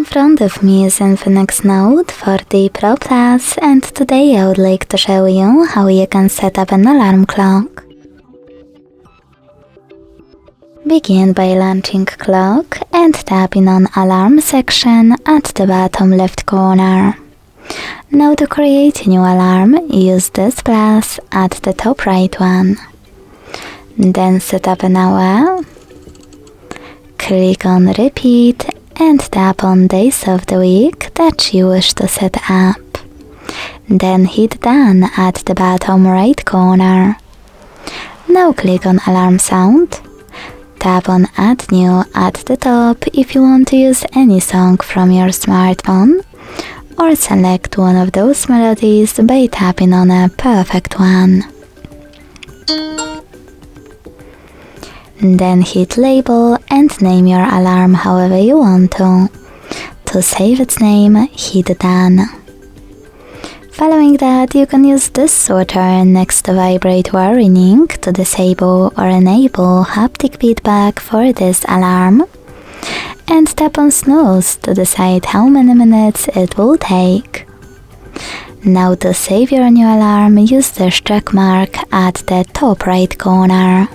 front of me is Infinix Note 40 Pro Plus, and today I would like to show you how you can set up an alarm clock. Begin by launching clock and tapping on alarm section at the bottom left corner. Now to create a new alarm, use this plus at the top right one. Then set up an hour. Click on repeat and tap on days of the week that you wish to set up. Then hit done at the bottom right corner. Now click on alarm sound. Tap on add new at the top if you want to use any song from your smartphone, or select one of those melodies by tapping on a perfect one. Then hit label and name your alarm however you want to. To save its name, hit done. Following that, you can use this sorter next to vibrate warning to disable or enable haptic feedback for this alarm, and tap on snooze to decide how many minutes it will take. Now to save your new alarm, use the check mark at the top right corner.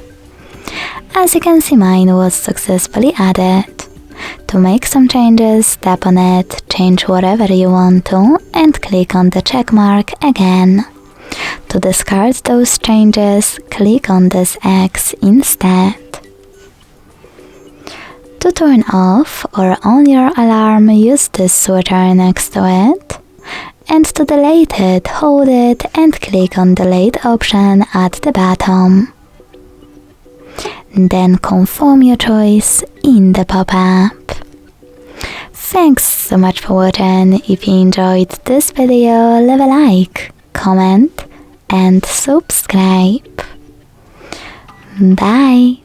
As you can see, mine was successfully added. To make some changes, tap on it, change whatever you want to, and click on the check mark again. To discard those changes, click on this X instead. To turn off or on your alarm, use this sorter next to it. And to delete it, hold it and click on delete option at the bottom. Then confirm your choice in the pop-up. Thanks so much for watching. If you enjoyed this video, leave a like, comment and subscribe. Bye!